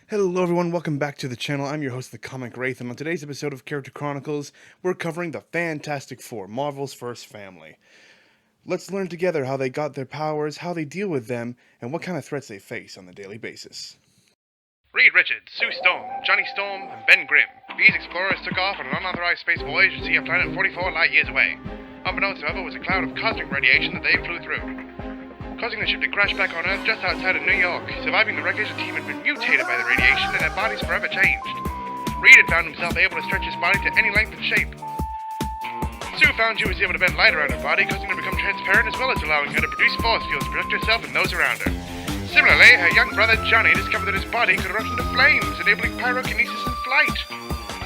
Hello everyone, welcome back to the channel. I'm your host, the Comic Wraith, and on today's episode of Character Chronicles, we're covering the Fantastic Four, Marvel's first family. Let's learn together how they got their powers, how they deal with them, and what kind of threats they face on a daily basis. Reed Richards, Sue Storm, Johnny Storm, and Ben Grimm. These explorers took off on an unauthorized space voyage to see a planet 44 light years away. Unbeknownst, however, was a cloud of cosmic radiation that they flew through, causing the ship to crash back on Earth just outside of New York. Surviving the wreckage, the team had been mutated by the radiation and their bodies forever changed. Reed had found himself able to stretch his body to any length and shape. Sue found she was able to bend light around her body, causing her to become transparent as well as allowing her to produce force fields to protect herself and those around her. Similarly, her young brother Johnny discovered that his body could erupt into flames, enabling pyrokinesis and flight.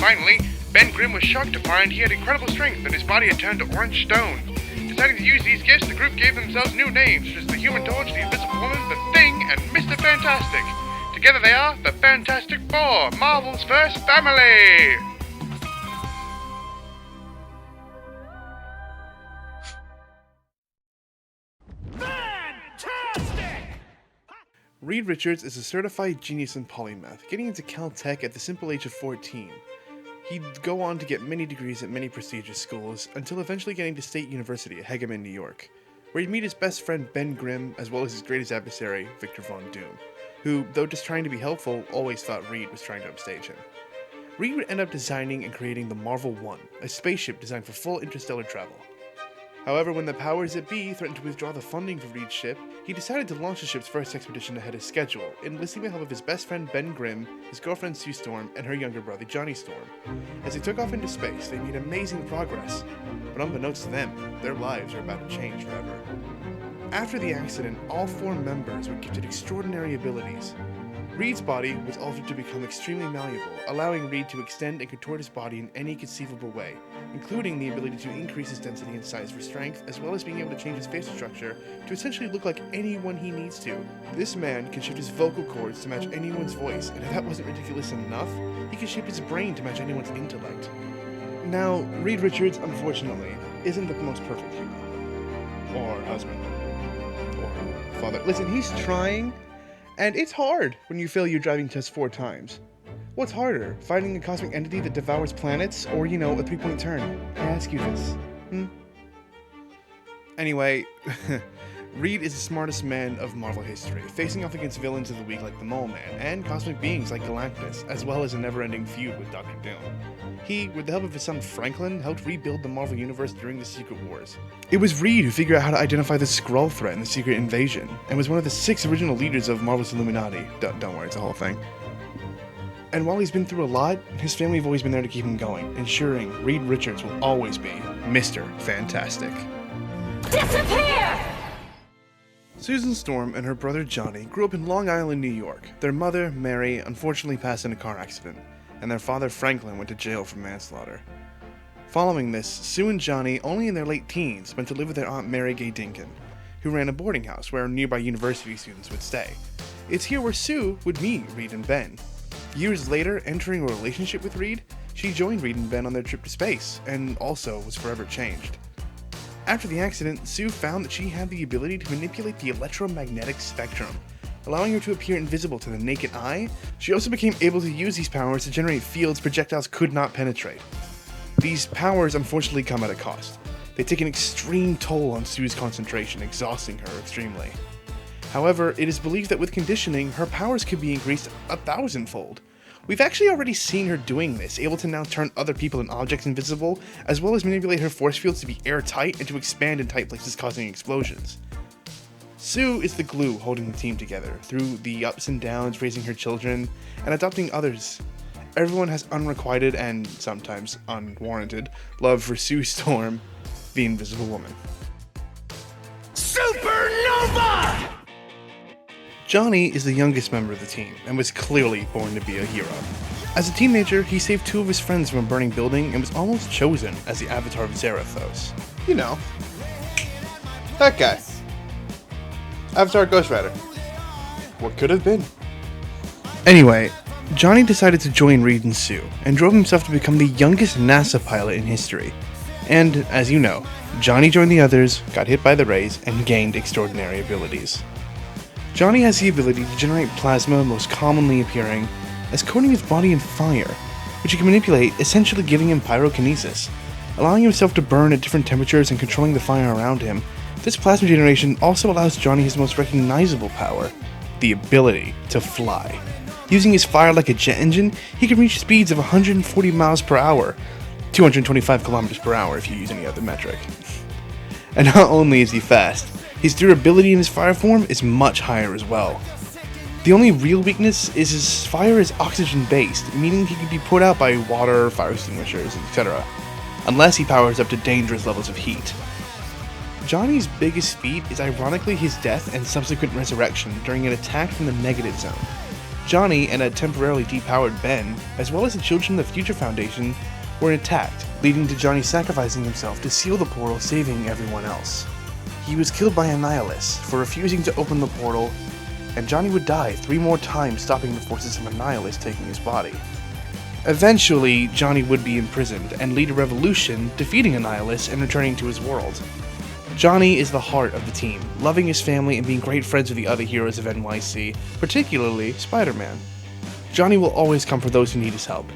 Finally, Ben Grimm was shocked to find he had incredible strength and his body had turned to orange stone. Deciding to use these gifts, the group gave themselves new names, such as the Human Torch, the Invisible Woman, the Thing, and Mr. Fantastic. Together they are the Fantastic Four, Marvel's first family! Reed Richards is a certified genius in polymath, getting into Caltech at the simple age of 14. He'd go on to get many degrees at many prestigious schools, until eventually getting to State University at Hegeman, New York, where he'd meet his best friend Ben Grimm, as well as his greatest adversary, Victor Von Doom, who, though just trying to be helpful, always thought Reed was trying to upstage him. Reed would end up designing and creating the Marvel 1, a spaceship designed for full interstellar travel. However, when the powers that be threatened to withdraw the funding for Reed's ship, he decided to launch the ship's first expedition ahead of schedule, enlisting the help of his best friend Ben Grimm, his girlfriend Sue Storm, and her younger brother Johnny Storm. As they took off into space, they made amazing progress, but unbeknownst to them, their lives were about to change forever. After the accident, all four members were gifted extraordinary abilities. Reed's body was altered to become extremely malleable, allowing Reed to extend and contort his body in any conceivable way, including the ability to increase his density and size for strength, as well as being able to change his facial structure to essentially look like anyone he needs to. This man can shift his vocal cords to match anyone's voice, and if that wasn't ridiculous enough, he can shape his brain to match anyone's intellect. Now, Reed Richards, unfortunately, isn't the most perfect hero, or husband, or father. Listen, he's trying. And it's hard when you fail your driving test 4 times. What's harder, finding a cosmic entity that devours planets, or, a 3-point turn? I ask you this. Anyway, Reed is the smartest man of Marvel history, facing off against villains of the week like the Mole Man, and cosmic beings like Galactus, as well as a never-ending feud with Dr. Doom. He, with the help of his son Franklin, helped rebuild the Marvel Universe during the Secret Wars. It was Reed who figured out how to identify the Skrull threat in the Secret Invasion, and was one of the 6 original leaders of Marvel's Illuminati. Don't worry, it's a whole thing. And while he's been through a lot, his family have always been there to keep him going, ensuring Reed Richards will always be Mr. Fantastic. Disappear! Susan Storm and her brother Johnny grew up in Long Island, New York. Their mother, Mary, unfortunately passed in a car accident, and their father, Franklin, went to jail for manslaughter. Following this, Sue and Johnny, only in their late teens, went to live with their Aunt Mary Gay Dinkin, who ran a boarding house where nearby university students would stay. It's here where Sue would meet Reed and Ben. Years later, entering a relationship with Reed, she joined Reed and Ben on their trip to space, and also was forever changed. After the accident, Sue found that she had the ability to manipulate the electromagnetic spectrum, allowing her to appear invisible to the naked eye. She also became able to use these powers to generate fields projectiles could not penetrate. These powers unfortunately come at a cost. They take an extreme toll on Sue's concentration, exhausting her extremely. However, it is believed that with conditioning, her powers could be increased 1,000-fold. We've actually already seen her doing this, able to now turn other people and objects invisible, as well as manipulate her force fields to be airtight and to expand in tight places, causing explosions. Sue is the glue holding the team together, through the ups and downs, raising her children, and adopting others. Everyone has unrequited and sometimes unwarranted love for Sue Storm, the Invisible Woman. Supernova! Johnny is the youngest member of the team, and was clearly born to be a hero. As a teenager, he saved 2 of his friends from a burning building and was almost chosen as the avatar of Zarathos. You know, that guy. Avatar Ghost Rider. What could have been? Anyway, Johnny decided to join Reed and Sue, and drove himself to become the youngest NASA pilot in history. And, as you know, Johnny joined the others, got hit by the rays, and gained extraordinary abilities. Johnny has the ability to generate plasma, most commonly appearing as coating his body in fire, which he can manipulate, essentially giving him pyrokinesis. Allowing himself to burn at different temperatures and controlling the fire around him, this plasma generation also allows Johnny his most recognizable power, the ability to fly. Using his fire like a jet engine, he can reach speeds of 140 miles per hour, 225 kilometers per hour if you use any other metric. And not only is he fast, his durability in his fire form is much higher as well. The only real weakness is his fire is oxygen-based, meaning he can be put out by water, fire extinguishers, etc., unless he powers up to dangerous levels of heat. Johnny's biggest feat is ironically his death and subsequent resurrection during an attack from the negative zone. Johnny and a temporarily depowered Ben, as well as the Children of the Future Foundation, were attacked, leading to Johnny sacrificing himself to seal the portal, saving everyone else. He was killed by Annihilus for refusing to open the portal, and Johnny would die 3 more times, stopping the forces of Annihilus taking his body. Eventually, Johnny would be imprisoned and lead a revolution, defeating Annihilus and returning to his world. Johnny is the heart of the team, loving his family and being great friends with the other heroes of NYC, particularly Spider-Man. Johnny will always come for those who need his help,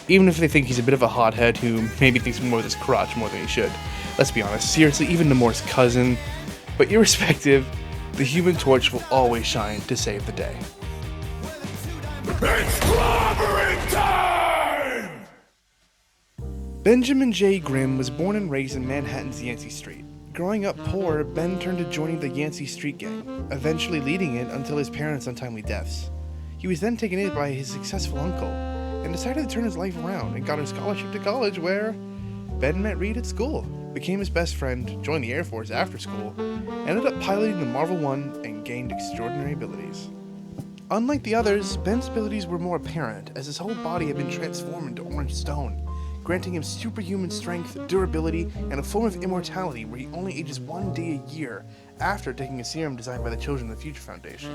even if they think he's a bit of a hothead who maybe thinks more of his crotch more than he should. Let's be honest, seriously, even Namor's cousin. But irrespective, the Human Torch will always shine to save the day. It's clobbering time! Benjamin J. Grimm was born and raised in Manhattan's Yancey Street. Growing up poor, Ben turned to joining the Yancey Street Gang, eventually leading it until his parents' untimely deaths. He was then taken in by his successful uncle, and decided to turn his life around and got a scholarship to college where Ben met Reed at school, became his best friend, joined the Air Force after school, ended up piloting the Marvel 1 and gained extraordinary abilities. Unlike the others, Ben's abilities were more apparent as his whole body had been transformed into orange stone, granting him superhuman strength, durability, and a form of immortality where he only ages 1 day a year after taking a serum designed by the Children of the Future Foundation.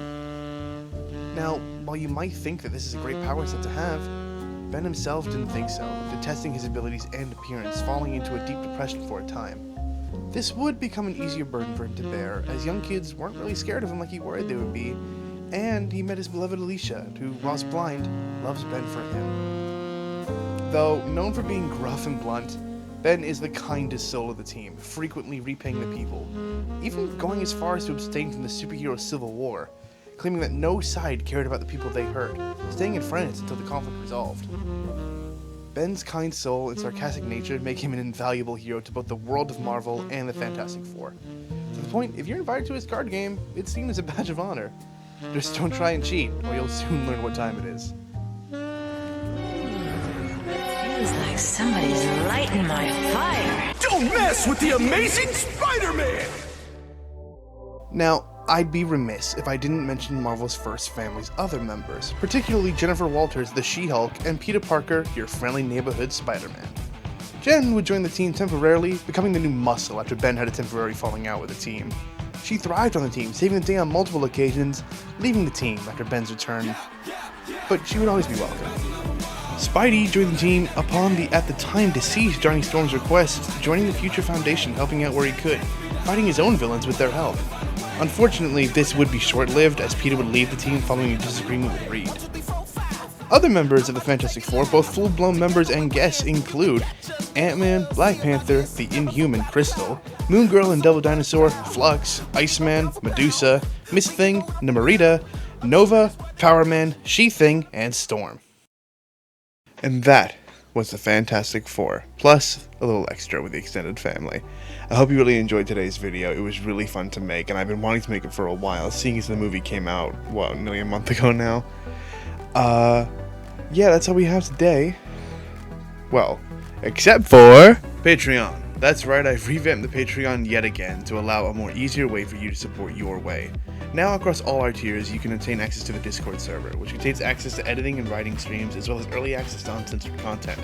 Now, while you might think that this is a great power set to have, Ben himself didn't think so, detesting his abilities and appearance, falling into a deep depression for a time. This would become an easier burden for him to bear, as young kids weren't really scared of him like he worried they would be, and he met his beloved Alicia, who, whilst blind, loves Ben for him. Though known for being gruff and blunt, Ben is the kindest soul of the team, frequently repaying the people, even going as far as to abstain from the superhero civil war, claiming that no side cared about the people they hurt, staying in France until the conflict resolved. Ben's kind soul and sarcastic nature make him an invaluable hero to both the world of Marvel and the Fantastic Four. To the point, if you're invited to his card game, it's seen as a badge of honor. Just don't try and cheat, or you'll soon learn what time it is. Feels like somebody's lighting my fire. Don't mess with the amazing Spider-Man! Now, I'd be remiss if I didn't mention Marvel's first family's other members, particularly Jennifer Walters, the She-Hulk, and Peter Parker, your friendly neighborhood Spider-Man. Jen would join the team temporarily, becoming the new muscle after Ben had a temporary falling out with the team. She thrived on the team, saving the day on multiple occasions, leaving the team after Ben's return, but she would always be welcome. Spidey joined the team upon the at the time deceased Johnny Storm's request, joining the Future Foundation, helping out where he could, fighting his own villains with their help. Unfortunately, this would be short-lived, as Peter would leave the team following a disagreement with Reed. Other members of the Fantastic Four, both full-blown members and guests, include Ant-Man, Black Panther, the Inhuman Crystal, Moon Girl and Devil Dinosaur, Flux, Iceman, Medusa, Miss Thing, Namorita, Nova, Power Man, She-Thing, and Storm. And that was the Fantastic Four, plus a little extra with the extended family. I hope you really enjoyed today's video. It was really fun to make, and I've been wanting to make it for a while, seeing as the movie came out, nearly a month ago now. Yeah, that's all we have today. Well, except for Patreon. That's right, I've revamped the Patreon yet again to allow a more easier way for you to support your way. Now across all our tiers, you can obtain access to the Discord server, which contains access to editing and writing streams, as well as early access to uncensored content.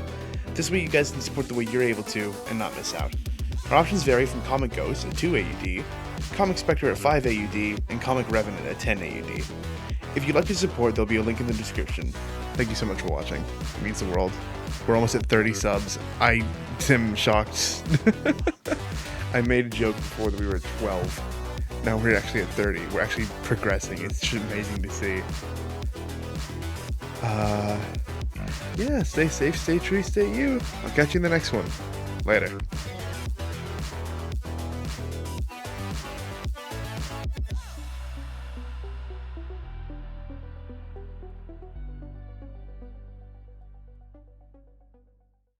This way you guys can support the way you're able to, and not miss out. Our options vary from Comic Ghost at 2 AUD, Comic Spectre at 5 AUD, and Comic Revenant at 10 AUD. If you'd like to support, there'll be a link in the description. Thank you so much for watching. It means the world. We're almost at 30 subs. I am shocked. I made a joke before that we were at 12. Now we're actually at 30. We're actually progressing. It's just amazing to see. Yeah, stay safe, stay true, stay you. I'll catch you in the next one. Later.